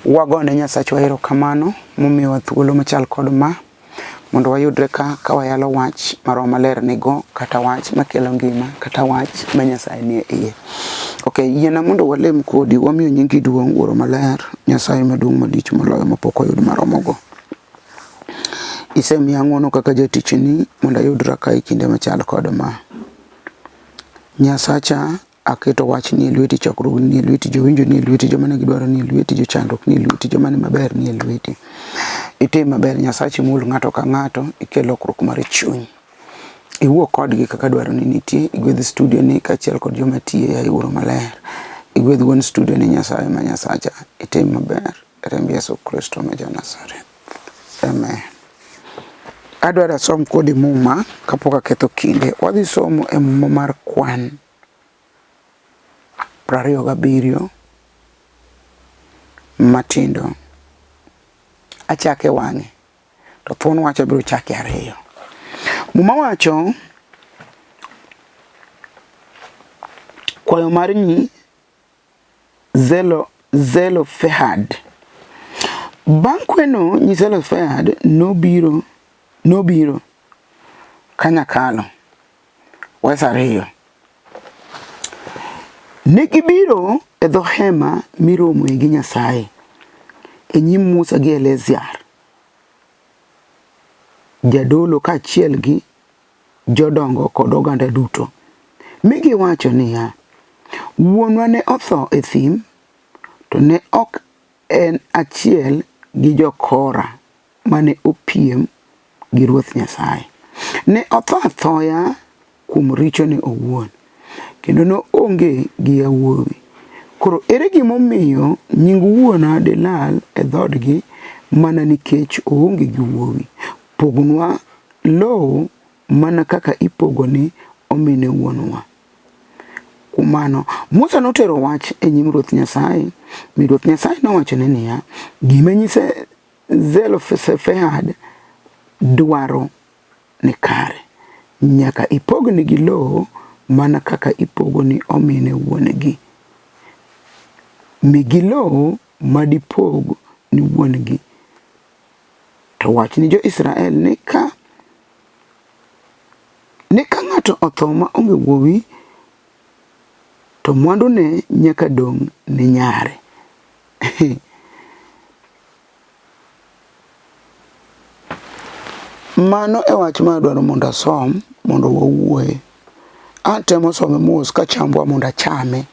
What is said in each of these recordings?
Wagone Nyasachwa erokamano momiyowa thuolo machal kod ma mondo wayudre ka wayalo wach maro maler nigo kata wach makelo ngima kata wach ma Nyasaye nie iye. Okay, yiena mondo walem kodi wamiyo nyingi duong' wuoro maler Nyasaye maduong' malich moloyo mapok oyud maromogo. Isemiya ng'wono kaka jatichni mondo ayudra ka e kinde machal kod ma. Nyasacha aketo wach ni e lweti, chokruok ni e lweti, jowinjo ni e lweti, joma ne gidwaro ni e lweti, jochandruok ni e lweti, joma ne maber ni e lweti. Itim maber Nyasache mul ng'ato ka ng'ato, ikel lokruok mar chuny. Iwuo kodgi kaka dwaro ni nitie, igwedh studio ni kaachiel kod joma tiyo e wuoro maler. Igwedh wuon studio ni Nyasaye ma Nyasacha. Itim maber e remb Yesu Kristo ma Ja-Nazareth. Amen. Adwaro som kodi muma kapok aketho kinde. Wadhi somo e muma mar Kwan 27 matindo. Achake wang'e to thuon wacho biro chake 2. Muma wacho kwayo mar nyi Zelofehad. Bang' kweno nyi Zelofehad nobiro kanyakalo wesa 2. Ne gibiro e dho Hema Miromoe gi Nyasaye e nyim Musa gi Eleazar jadolo kaachiel gi jodongo kod oganda duto. Mi giwacho niya, wuonwa ne otho e thim, to ne ok en achiel gi jokora mane opiem gi Ruoth Nyasaye. Ne otho athoya kuom richone owuon, kendo no onge gi yawuowi. Koro ere gimomiyo nying wuona delal e dhodgi mana nikech oonge gi wuowi? Pognwa lowo mana kaka ipogoni omine wuonwa. Kumano Musa notero wach e nyim Ruoth Nyasaye. Mi Ruoth Nyasaye nowachone niya, gima nyise Zelofehad dwaro ni kare. Nyaka ipogni gi lowo mana kaka ipogoni omine wuonegi. Migi lowo madipog ni wuonegi. To wach ni jo Israel ni ka ng'ato otho ma onge wuowi, to mwandu ne nyaka dong' ni nyare. Mano e wach ma adwaro mondo asom mondo wawuoye. Atemo some mos ka chambwa mondo achame.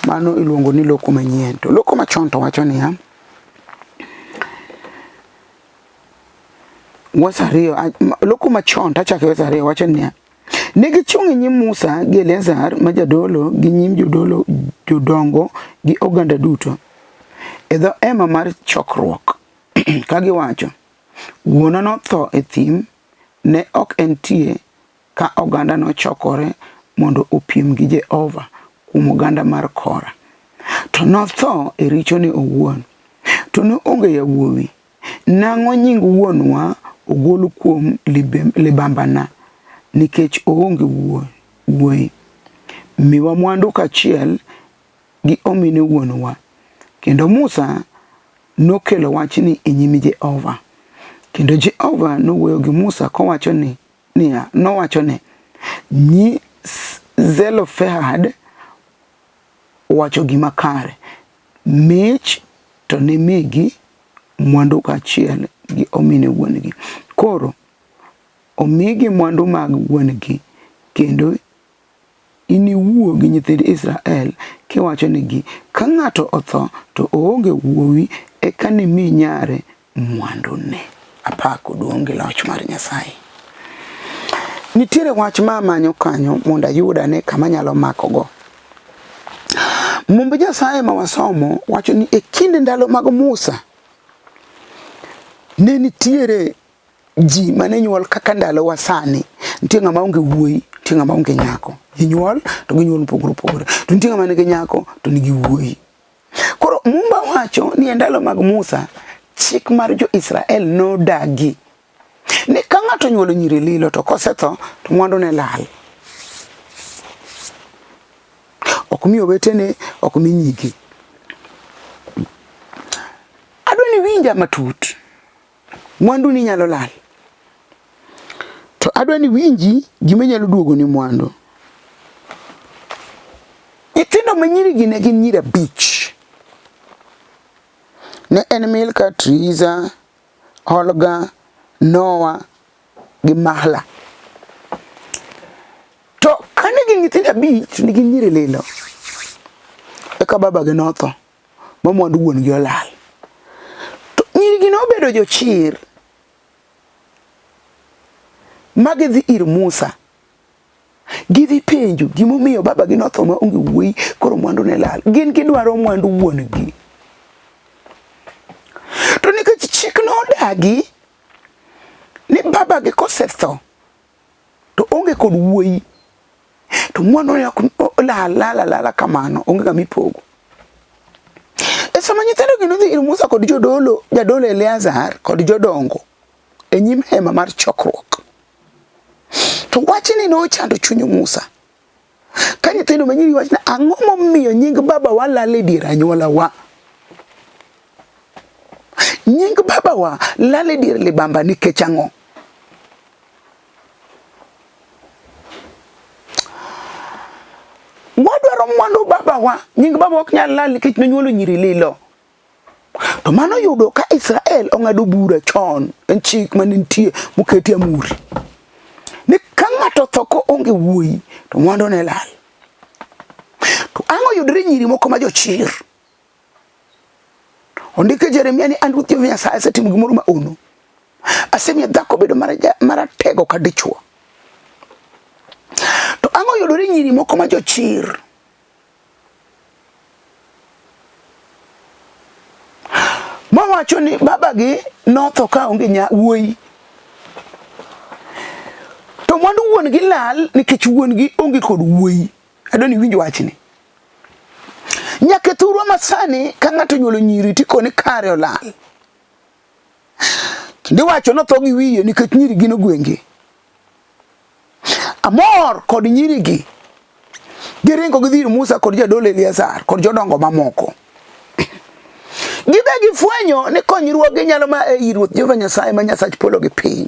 Mano iluongo ni loko manyien. To loko machon to wacho niya, loko machon tachake wesa 2 wacho niya, ne gichung' e nyim Musa gi Eleazar ma jadolo gi nyim jodolo jodongo gi oganda duto e dho ema mar chokruok ka giwacho, wuona notho e thim, ne ok entie ka oganda nochokore mondo opiem gi Jehova kuom oganda mar Kora. To notho e richone owuon, to ne onge yawuowi. Nang'o nying wuonwa ogolo kuom libambana nikech oonge wuoyi. Miwa mwandu kaachiel gi omine wuonwa. Kendo Musa nokelo wachni e nyim Jehova. Kendo Jehova nowuoyo gi Musa kowachone nyi Zelofehad wacho gima kare, mich to ne migi mwandu kaachiel gi omine wuongi. Koro omigi mwandu mag wuongi, kendo iniwuo gi nyithind Israel kiwacho nigi, ka ng'ato otho to oonge wuowi, eka nimi nyare mwandu ne. Apako duong' gi loch mar Nyasaye. Nitiere wach ma manyo kanyo mondo ayudane kama nyalo makogo. Mumb Nyasaye ma wasomo wacho ni e kinde ndalo mag Musa ne nitiere ji mane nyuol kaka ndalo wasani. Nitie ng'ama onge wuoyi, nitie ng'ama onge nyako. Ginyuol to ginyuol mopogore opogore. To nitie ng'ama nigi nyako to nigi wuoyi. Koro mumba wacho ni e ndalo mag Musa chik mar jo Israel nodagi ni ka ng'ato nyuolo nyiri lilo to kosetho to mwandu ne lal. Ok mi owetene, ok mi nyigi. winja matut. Mwandu ni nyalo lal. To adwa ni winji gima nyalo duogo ni mwandu. Nyithindo manyiri gi ne gin nyiri abich. Ne en Milka, Tirza, Hogla, Noah gi Mahla. To kane gin nyithindo abich ni gin nyiri lilo. Eka baba gi notho. Ma mwandu wuon gi olal. To nyiri gi nobedo jochir. Magidhi ir Musa. Gidhi penjo gimomiyo baba gi notho ma onge wuoyi koro mwandu ne lal. Gin gidwaro mwandu wuon gi. To nikech chik nodagi ni baba gi kosetho to onge kod wuoyi to mwandu ne lala kamano onge ga mipogo. E sama nyithindo gi nodhi ir Musa kod jadolo Eleazar kod jodongo e nyim hema mar chokruok. To wachni nochando chuny Musa. Ka nyithindo manyiri wachna ang'o momiyo nying baba wa lal e dier anyuola wa. Nying baba wa lal e dier libamba nikech ang'o. Wadwaro mwandu baba wa. Nying baba ok nyal lal nikech nonyuolo nyiri lilo. To mano yudo ka Israel ong'ado bura chon. En chik manentie moketi amuri. Ni ka ng'ato tho ko onge wuoyi to mwandu ne lal. To ang'o yudre nyiri moko ma jochir. Ondike Jeremia ni an ruoth Nyasaye asetimo gimoro ma ono. Asemiyo dhako bedo maratego ka dichuo. To ang'o yudre nyiri moko ma jochir. Mawacho ni baba gi notho ka onge wuoyi. To mwandu wuon gi lal nikech wuon gi onge kod wuoyi. Adoni winjo wachni. Nyaka thurwa masani ka ng'ato nyuolo nyiri tikoni kare olal. Kinde wacho notho gi wiye nikech nyiri gi nogwenge. Amor kod nyiri gi. Giringo gidhir Musa kod jadolo Eleazar kod jodongo mamoko. Gibe gifwenyo ni konyruoge nyalo ma e ruoth Jehova Nyasaye ma Nyasach polo gi piny.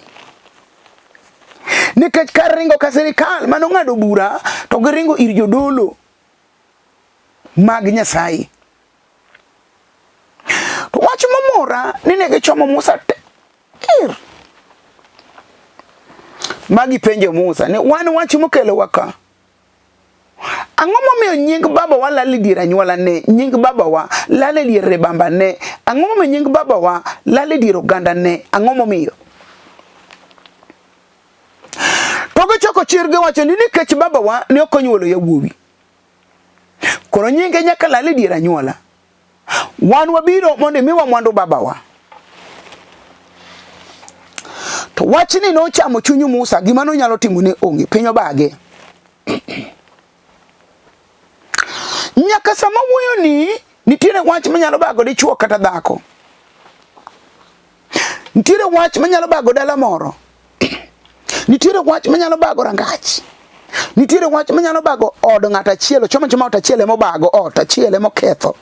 Nikech kar ringo ka sirikal mano ng'ado bura to giringo ir jodolo mag Nyasaye. To wach momora ni ne gichomo Musa tir. Magi penjo Musa ni wan wach mokelo waka. Ang'o momiyo nying baba wa lal e dier anyuola ne, nying baba wa lal e dier rebamba ne, ang'o momiyo nying baba wa lal e dier oganda ne, ang'o momiyo? Togo choko chirge wacho ni nikech baba wa ne ok onyuolo yawuowi. Koro nyinge nyaka lal e dier anyuola. Wan wabiro mondo miwa mwandu baba wa. To wachni nochamo chuny Musa, gima nonyalo timo ne onge, piny obage. Nyaka sama wuoyo ni nitiere wach manyalo bago dichuo kata dhako. Nitiere wach manyalo bago dala moro. Nitiere wach manyalo bago rangach. Nitiere wach manyalo bago od ng'at achiel, choma ot achiel emo bago ot achiel emo ketho.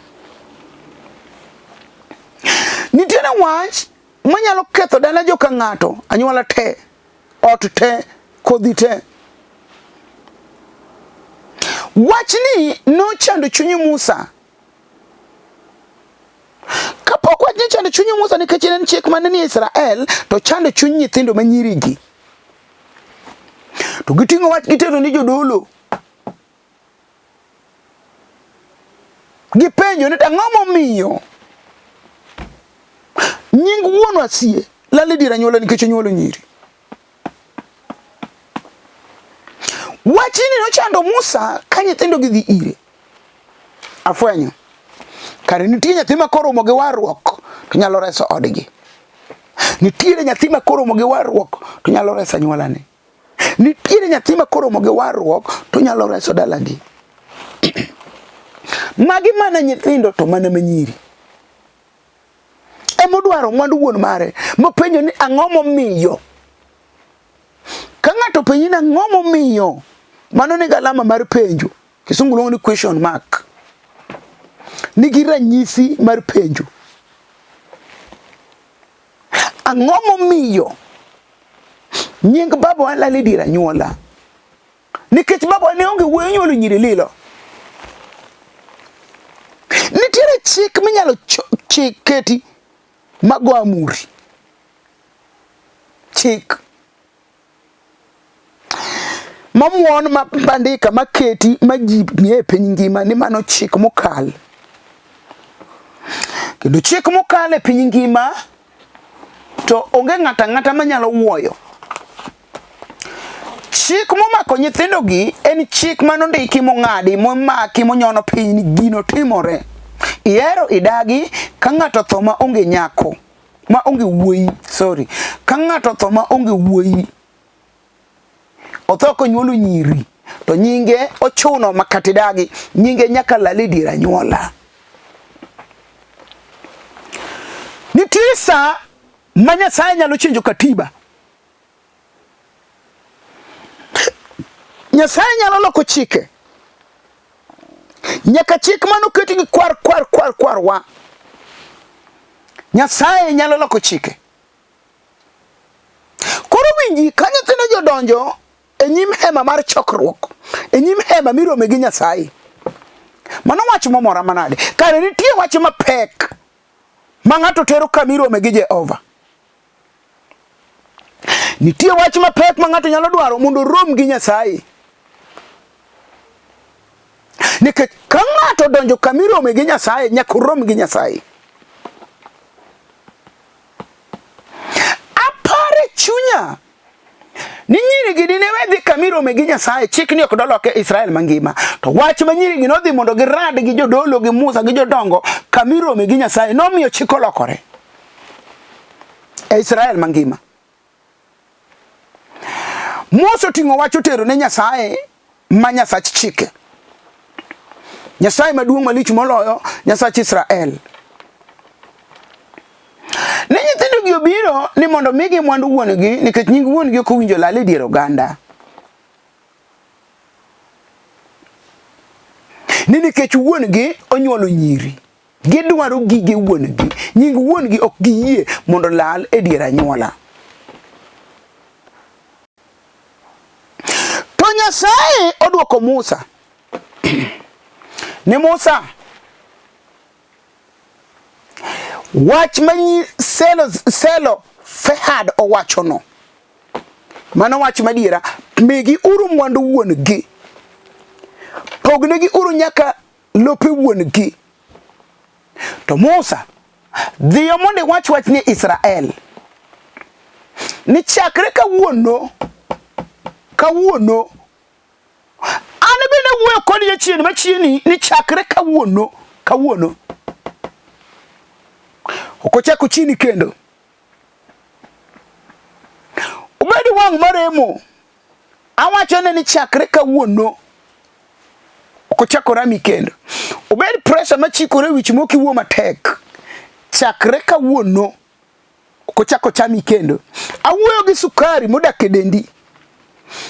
Nitiere wach manyalo ketho dala joka ng'ato, anyuola te, ot te, kodhi te. Wachni nochando chuny Musa. Kapok wachni chando chuny Musa nikech en chik mane ni Israel, to chando chuny nyithindo manyirigi. To giting'o wach gitero ni jodolo. Gipenjo ni ang'o momiyo nying wuon asie lal e dier anyuola nikech onyuolo nyiri. Wachni nochando Musa ka nyithindo gidhi ire. Afwenyo. Kare nitie nyathi ma koromo gi warruok to nyalo reso odgi. Nitiere nyathi ma koromo gi warruok to nyalo reso anyuolane. Nitiere nyathi ma koromo gi warruok to nyalo reso dalagi. Magi mana nyithindo to mana manyiri. Emodwaro mwandu wuon mare mopenjo ni ang'o momiyo. Ka ng'ato penji ni ang'o momiyo, mano ni galama mar penjo. Kisungu luongo ni question mark. Nigi ranyisi mar penjo. ang'o momiyo nying baba lal e dier anyuola? Nikech baba ne onge wuoyo nyuolo nyiri lilo. Nitiere chik minyalo keti mago amuri. Chik mamuon mapandika maketi majip nie piny ngima ni mano chik mokal. Kendo chik mokal e piny ngima to onge ng'ata manyalo wuoyo. Chik momako nyithindo gi en chik manondiki mong'adi momaki monyono piny ni gino timore. Ihero idagi ka ng'ato tho ma onge nyako, ma onge wuoyi, ka ng'ato tho ma onge wuoyi, otho konyuolo nyiri, to nyinge ochuno makatidagi, nyinge nyaka lal e dier anyuola. Nitie sa ma Nyasaye nyalo chenjo katiba. Nyasaye nyalo loko chike. Nyaka chik manoketi gi kwar wa. Nyasaye nyalo loko chike. Koro winji ka nyithindo jodonjo e nyim hema mar chokruok, e nyim Hema Miromoe gi Nyasaye. Mano wach momora manade. Kare nitie wach mapek ma ng'ato tero kamirome gi Jehova. Nitie wach mapek ma ng'ato nyalo dwaro mondo rom gi Nyasaye. Nikech ka ng'ato donjo kamirome gi Nyasaye nyaka rom gi Nyasaye. Apare chunya ni nyiri gi dine wedhi kamirome gi Nyasaye, chik ni ok doloke Israel mangima. To wach ma nyiri gi nodhi mondo girad gi jodolo gi Musa gi jodongo kamirome gi Nyasaye nomiyo chik olokore e Israel mangima. Musa oting'o wach otero ne Nyasaye ma Nyasach chike, Nyasaye maduong' malich moloyo, Nyasach Israel. Ne nyithindo gi obiro ni mondo migi mwandu wuongi nikech nying wuongi ok owinjo lal e dier oganda. Ni nikech wuongi onyuolo nyiri, gidwaro gige wuongi, nying wuongi ok giyie mondo lal e dier anyuola. To Nyasaye odwoko Musa ni Musa, wach manyi Zelofehad owachono, mano wach madiera, migi uru mwandu wuongi, pognegi uru nyaka lope wuongi. To Musa, dhiyo mondo wach ni Israel ni chakre kawuono an bende wuoyo kod jachien machieni ni chakre kawuono ok ochako chini kendo. Ubedi wang' maremo, awachone ni chakre kawuono ok ochako rami kendo. Ubedi pressure machikore wich moki wuo matek, chakre kawuono ok ochako chami kendo. Awuoyo gi sukari modak e dendi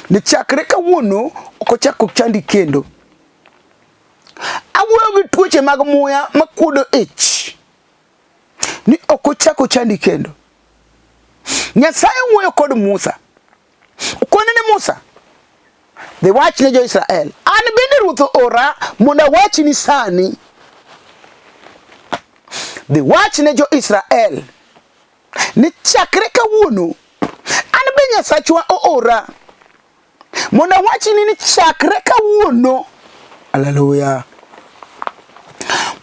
ni chakre kawuono ok ochako chandi kendo. Awuoyo gi tuoche mag muya makuodo ich ni ok ochako chandi kendo. Nyasaye wuoyo kod Musa, okone ni Musa, dhi wach ne jo Israel, an bende ruoth ora mondo awach ni sani. Dhi wach ne jo Israel ni chakre kawuono an be Nyasachwa oora mondo awach ni chakre kawuono. Haleluya.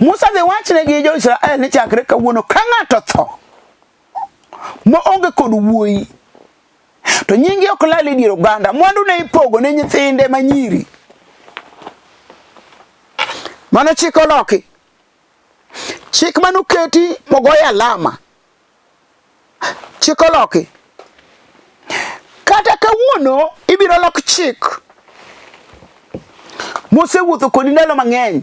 Musa dhi wach ne gi jo Israel ni chakre kawuono ka ng'ato tho mo onge kod wuoyi, to nyingi ok lal e dier oganda, mwandu ne ipogo ne nyithinde manyiri. Mano chik oloki, chik manoketi mogoyo alama, chik oloki. Kata kawuono ibiro lok chik mosewuotho kodi ndalo mang'eny.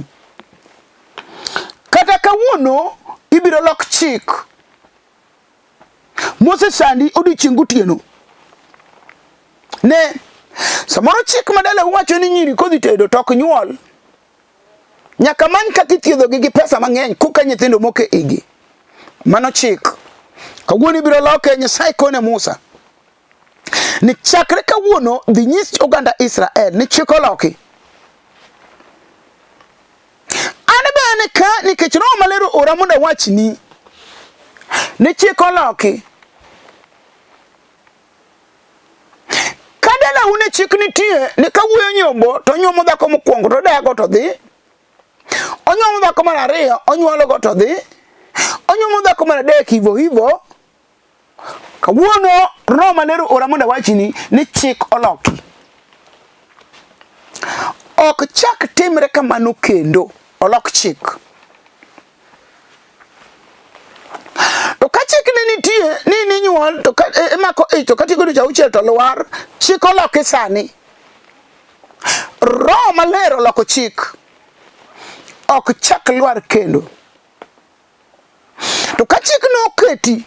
Kata kawuono ibiro lok chik mosesandi odiochieng' gotieno. Ne samoro chik madala wacho ni nyiri kodhi tedo tok nyuol nyaka many kaka ithiedhogi gi pesa mang'eny koka nyithindo moke igi. Mano chik. Kawuono ibiro loke. Nyasaye kone Musa ni chakre kawuono dhi nyis oganda Israel ni chik oloki. An bende ka nikech Roho Maler ora mondo awachni ni chik oloki. Kadala une chik nitie ni kawuoyo nyombo to nyuomo dhako mokwongo to dago to dhi. Onyuomo dhako mar ariyo onyuologo to dhi. Onyuomo dhako mar adek hivo. Kawuono Roho Maler ora mondo awachni ni chik oloki. Ok chak timre kamano kendo. Olok chik. To ka chik ne nitie ni nyuol to emako to katigodo jauchiel to lwar, chik oloki sani. Roho Maler oloko chik. Ok chak lwar kendo. To ka chik no oketi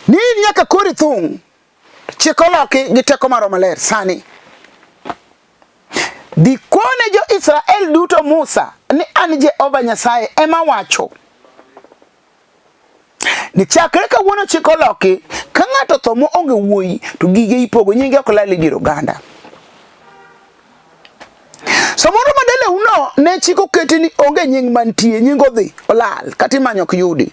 ni nyaka kori thung, chik oloki gi teko mar Roho Maler sani. Dikone jo Israel duto Musa ni an Jehova Nyasaye ema wacho ni chakre kawuono chik oloki ka ng'ato tho mo onge wuoyi to gige ipogo nyinge ok lal e dier oganda. Samoro madele uno ne chik oketi ni onge nying mantie, nying odhi olal kata imanyo ok yudi.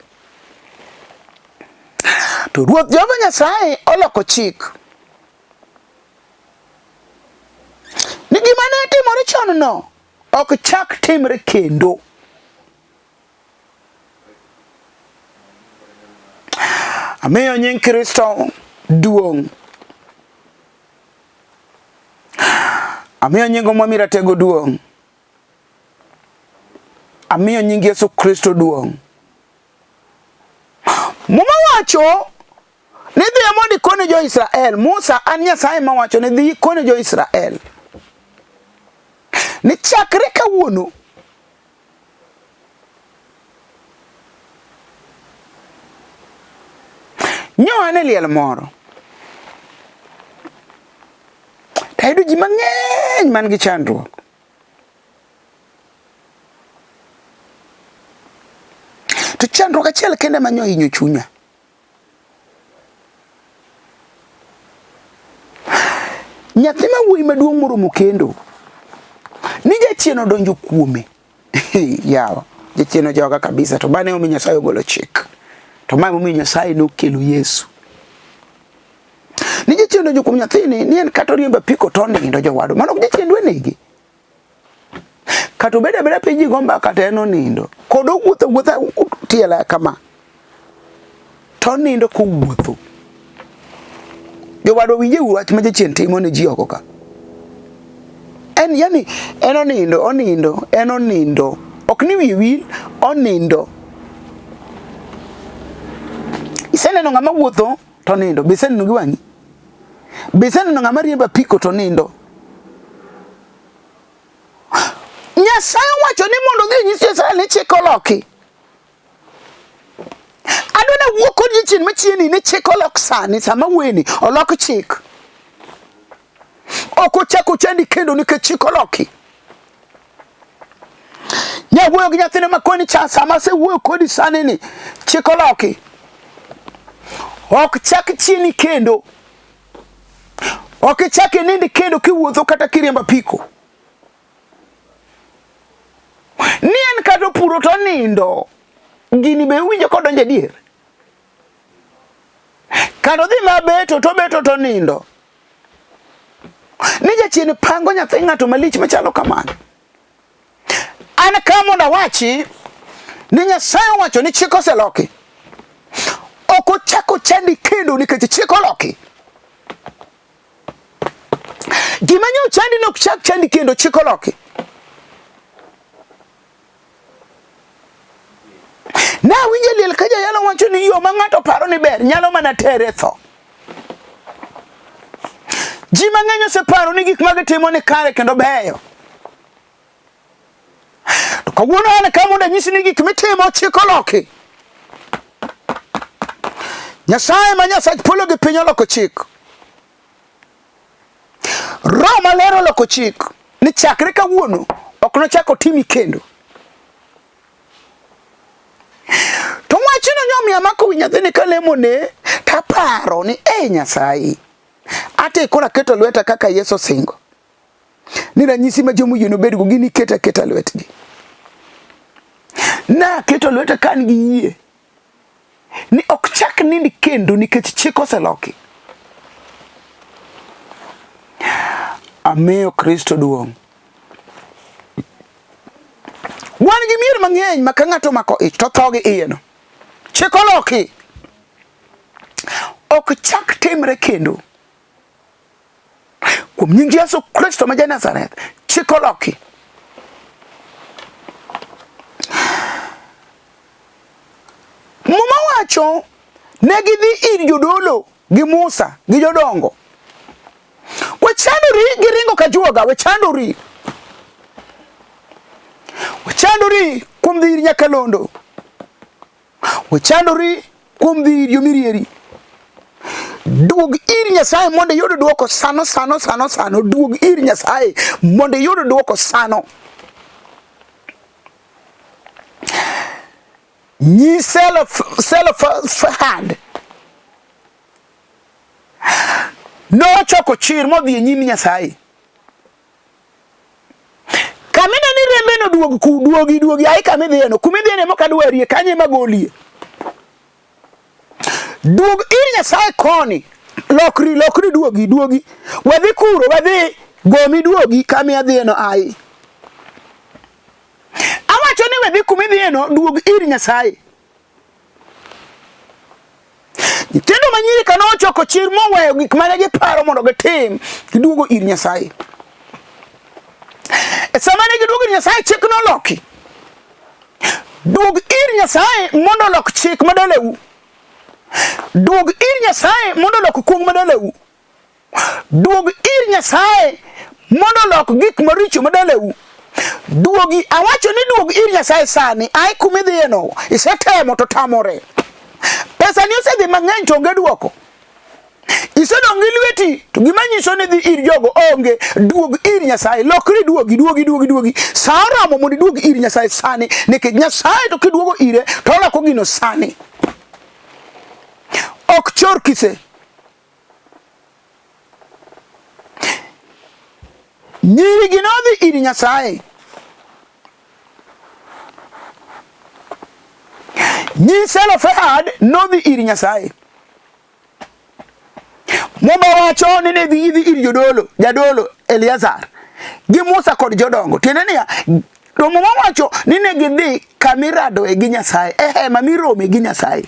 To Ruoth Jehova Nyasaye oloko chik ni gima ne timore chon no ok chak timre kendo. Amiyo nying Kristo duong'. Amiyo nying Omwa Miratego duong'. Amiyo nying Yesu Kristo duong'. Muma wacho ni dhi mondo ikone jo Israel. Musa an Nyasaye ma wacho ni dhi ikone jo Israel ni chakre kawuono nyoane liel moro tayudo ji mang'eny man gi chandruok. To chandruok achiel kende manyo hinyo chunya. Nyathi ma wuoyi maduong' moromo kendo ni jachien odonjo kuome. Yawa, jachien ojoga kabisa to bane omi Nyasaye ogolo chik. To mae omi Nyasaye nokelo Yesu. Ni jachien odonjo kuom nyathini ni en kata oriembo apiko to onindo jowadu. Mano ok jachien dwe negi. Kata obed abeda piny ji gomba kata en onindo. Kod owuotho tiela kama. To onindo kowuotho. Jowadu winje wach ma jachien timo ne ji oko ka. Yani en onindo. Ok ni wil, onindo. Iseneno ng'ama wuotho to onindo. Be iseneno gi wang'i? Be iseneno ng'ama riembo apiko to onindo? Nyasaye wacho ni mondo dhi nyis Israel ni chik oloki. Adwana wuo kod jachien machieni ni chik olok sani sama weni olok chik. Ok ochako chandi kendo nikech chik oloki. Nyawuoyo gi nyathine makoni cha sama se wuoyo kodi sani ni chik oloki. Ok chak chieni kendo. Ok chak nindi kendo kiwuotho kata kiriembo apiko. Ni en kata puro to nindo. Gini be winjo kodonjo e dier. Kata dhi mabeto to beto to nindo. Ni jachien pango nyathi ng'ato malich machalo kamano. An ka mondo awachi ni Nyasaye wacho ni chik oseloki. Ok ochako chandi kendo nikech chik oloki. Gima nyo chandi no ok chak chandi kendo chik oloki. Na winje liel ka jayalo wacho ni yo ma ng'ato paro ni ber nyalo mana tere tho. Ji mang'eny oseparo ni gik magitimo ni kare kendo beyo. To kawuono an ka mondo anyisi ni gik mitimo chik oloki. Nyasaye ma Nyasaye polo gi piny oloko chik. Roho Maler oloko chik ni chakre kawuono ok nochako timi kendo. omiyo amako wi nyathini kalemone taparo ni Nyasaye ate kora keto lweta kaka Yesu singo ni ranyisi ma jomo yeno bedgo gini keta lwetgi na keto lweta kan gi yie ni ok chak nindi kendo nikech chik oseloki. Amiyo Kristo duong'. Wan gi mier mang'eny ma ka ng'ato mako ich to tho gi iye no. Chik oloki. Ok chak timre kendo. Kuom nying Yesu Kristo ma Nazareth, chik oloki. Muma wacho ne gidhi ir jodolo gi Musa gi jodongo. Wechandori giringo ka juoga, wechandori kuom dhi ir nyakalondo, wechandori kuom dhi ir jomirieri. Duog ir Nyasaye mondo yud duoko sano. Duog ir Nyasaye mondo yud duoko sano. Nyi Zelofehad no choko chir modhi e nyim Nyasaye. Kamina ni rembe no duogi ai kamidhi no kumidhi ne mokadwarie kanye magolie. Duog ir Nyasaye koni lokri duogi wadhi kuro wadhi gomi duogi kami adhi no ai. Awacho ni wadhi kumidhi no duog ir Nyasaye. Tendo manyiri kano choko chir moweyo gik mane giparo mondo gitim giduogo ir Nyasaye. Sama ne giduogo ir Nyasaye chik noloki. Duog ir Nyasaye mondo lok chik madaleu. Duog ir Nyasaye mondo lok kuong madaleu. Duog ir Nyasaye mondo lok gik maricho madaleu. Duogi awacho ni duog ir Nyasaye sani ai kumidhi no isetemo to tamore. Pesa ni osedhi mang'eny to onge duoko. Isedongi lweti to gima nyiso ni dhi ir jogo onge. Duog ir Nyasaye lokri duogi. Saramo mondo duog ir Nyasaye sani nikech Nyasaye to kiduogo ire to olako gino sani. Ok chor kise. Nyirigi nodhi ir Nyasaye. Nyi Zelofehad nodhi ir Nyasaye. Muma wacho ni ne dhi ir jadolo Eleazar gi Musa kod jodongo. Tiende niya, to muma wacho ni ne gidhi kamirado e gi Nyasaye, Hema Miromoe gi Nyasaye.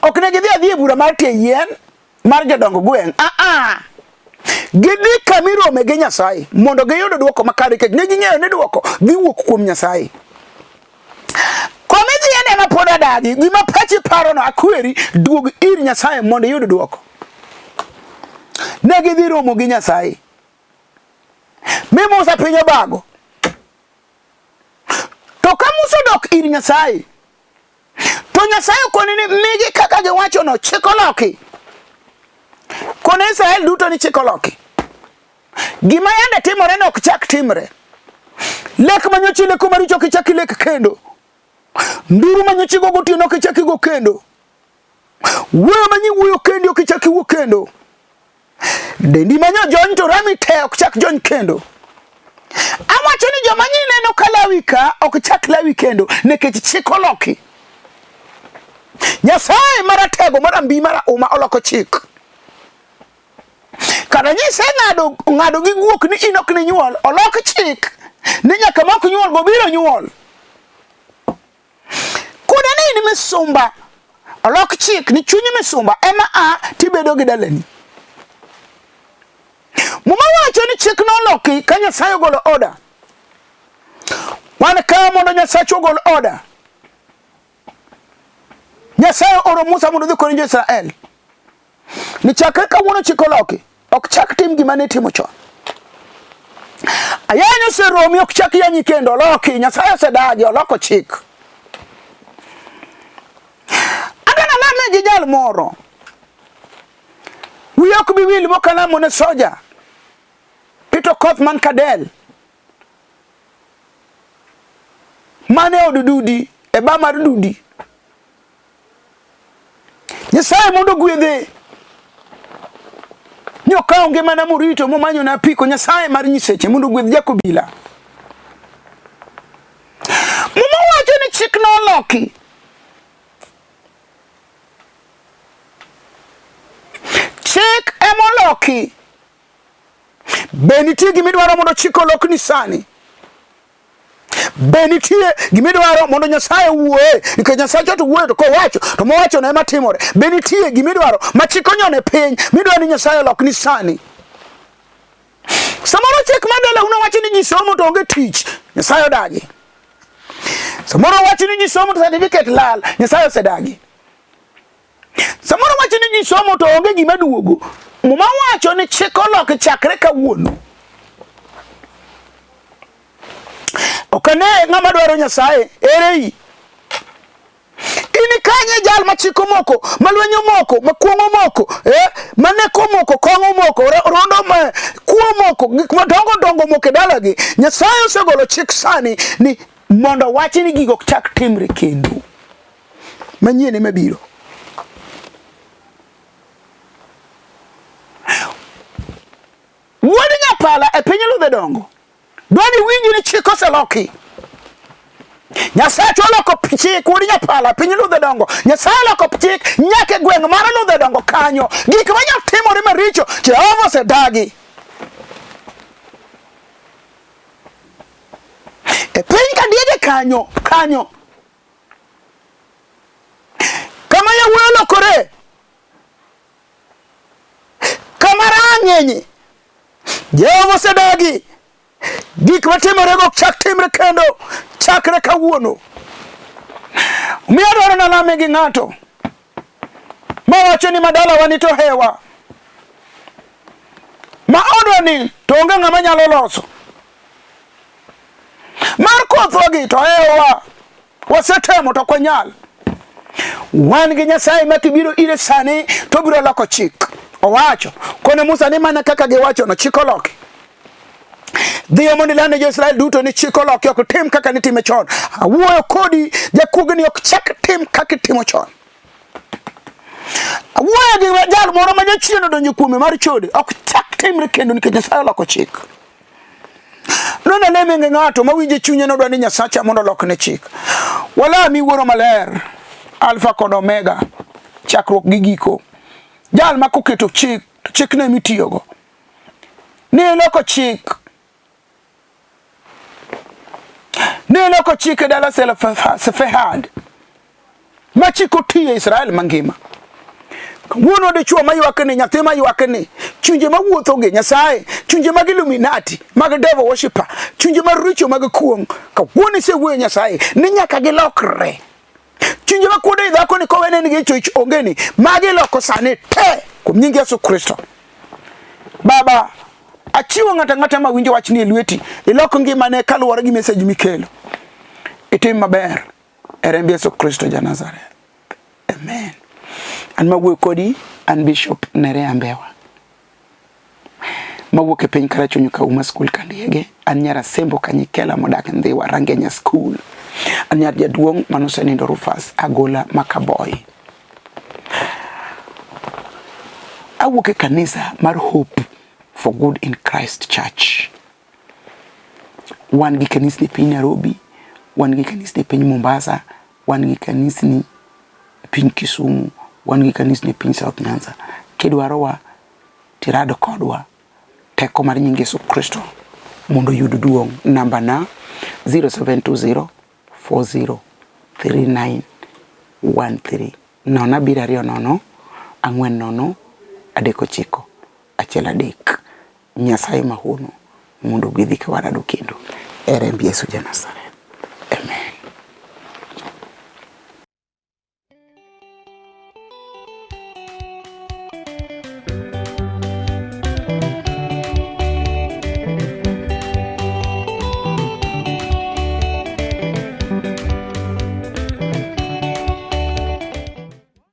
Ok ne gidhi adhi e bura mar tie yien mar jodongo gweng'. Gidhi kamirome gi Nyasaye mondo giyud duoko makare kech ne ging'eyo ni duoko dhi wuok kuom Nyasaye. Komidhi ene ma pod adagi gima pachi paro no akweri duog ir Nyasaye mondo yud duoko. Ne gidhi romo gi Nyasaye. Mi Musa pinyo bago. To ka Musa dok ir Nyasaye, to Nyasaye koni ni migi kaka giwacho no chik oloki. Kone Israel duto ni chik oloki. Gima yande timore no ok chak timre. Lek manyochi leko maricho kichaki lek kendo. Nduru manyochi gogo tino kichaki go kendo. Wewe manyi wuyo kendo kichaki wo kendo. Dendi manyo jony to rami te ok chak jony kendo. Awacho ni jomanyi neno kalawika ok chak lawi kendo nekech chik oloki. Nyasaye maratego marambi mara uma oloko chik. Kada nyise ng'ado gi guok ni inok ni nyuol olok chik ni nyaka mok nyuol go biro nyuol. Kuda ni misumba olok chik ni chunyi misumba ema tibedo gi dalani. Muma wacho ni chik noloki ka Nyasaye ogolo order. Wan ka mondo Nyasaye ogol order. Nyasaye oro Musa mondo dhi koni Israel. Ni chakre kawuono chik oloki. Ok chak tim gima ne timo chon. Ayanyo se romi ok chak yanyi kendo loki. Nyasaye osedagi oloko chik. Adana lame gi jal moro. Wiye ok bi wil mokalamo ne soja. Pito koth man kadel. Mane odududi e ba mar dudi. Nyasaye mondo gwedhe. Nyoka onge mana murito momanyo na piko Nyasaye mar nyiseche mondo gwedh Jakobila. Muma wacho ni Chik Moloki. Chik Moloki. Benitie gimidwaro mondo chik olok ni sani. Benitie gimidwaro mondo Nyasaye wuoye. Nikech Nyasaye to wuoye to kowacho to mowacho na ema timore. Benitie gimidwaro ma chik onyone piny midwaro ni Nyasaye olok ni sani. Samoro chik madala unawacho ni ji somo to onge tich. Nyasaye odagi. Samoro wacho ni ji somo to certificate lal. Nyasaye osedagi. Samoro wacho ni ji somo to onge gima duogo. Muma wacho ni chik olok chakre kawuono. Okane ng'ama dwaro Nyasaye erei. Ini kanye jal machiko moko, malwenyo moko, makuongo moko, maneko moko, kongo moko, rondo ma kuo moko, gik madongo moko e dalagi. Nyasaye osegolo chik sani ni mondo wachi ni gigo chak timre kendo. Manyien ema biro. Wuod nyapala e piny ludhe dongo. Dwani winji ni chik oseloki. Nyasaye oloko chik wuod nyapala piny ludhe dongo. Nyasaye oloko chik nyaka gweng' mar ludhe dongo kanyo. Gik manyalo timore maricho Jehova osedagi. E piny kandiege kanyo. Kama yawuoyo lokore. Kama rang'enye. Jehova osedagi. Gik matimore go chak timre kendo chakre kawuono. Umiya dwaro na lame gi ng'ato mawacho ni madala wanito hewa ma odwani to onge ng'ama nyalo loso mar kothwagi to hewa wasetemo to kwanyal. Wan gi Nyasaye ma kibiro ire sani to biro loko chik. Owacho kone Musa ni mana kaka giwacho no chik oloki. Dhiyo mondo ilane jo-Israel duto ni chik oloki ok tim kaka nitime chon. Awuoyo kodi jakuogni ok chak tim kaka itimo chon. Awuoyo gi jal moro ma jachieno donjo kuome mar chode ok chak timre kendo nikech Nyasaye oloko chik. Nona leme nge ng'ato mawinje chunye nodwa ni Nyasacha mondo olokne chik. Wala mi wuoro maler Alfa kod Omega chakruok gi giko. Jal ma koketo chik to chik ne mitiyogo. Ni loko chik. Ne loko chike dala Zelofehad. Ma chik otiye Israel mangima. Wuono de chuo mayuakne, nyathi mayuakne, chunje mawuothoge Nyasaye, chunje mag Illuminati, mag devil worshiper, chunje maricho mag kuong. Ka wuone se wuoyo Nyasaye ni nyaka gilokre. Chunje makuode dhako ni kowene ni gichoich ongeni, magi loko sani te kuom nying Yesu Kristo. Baba, achiwo ng'ata ma winjo wachni e lweti, iloko ngimane kaluwore gi message mikelo. Itim maber e remb Yesu Kristo ja Nazareth. Amen. An mawuoyo kodi an Bishop Nereah Mbewa. Mawuok e piny Karachonyo Kauma School Kandiege. An nyara Sembo Kanyikela modak Ndhiwa Rangenya School. An nyar jaduong' manosenindo Rufus Agola Makaboy. Awuok e kanisa mar Hope for Good in Christ Church. Wan gi kanisni piny Nairobi, wan gi kanisni piny Mombasa, wan gi kanisni piny Kisumu, wan gi kanisni piny South Nyanza. Kidwarowa tirado kodwa teko mar nying Yesu Kristo mondo yud duong'. Namba na 0720 40 3913 nona birario nono ang'wen nono adeko chiko achiel adek. Nyasaye mahono mondo gwedhi ka warado kendo e remb Yesu ja Nazareth. Amen.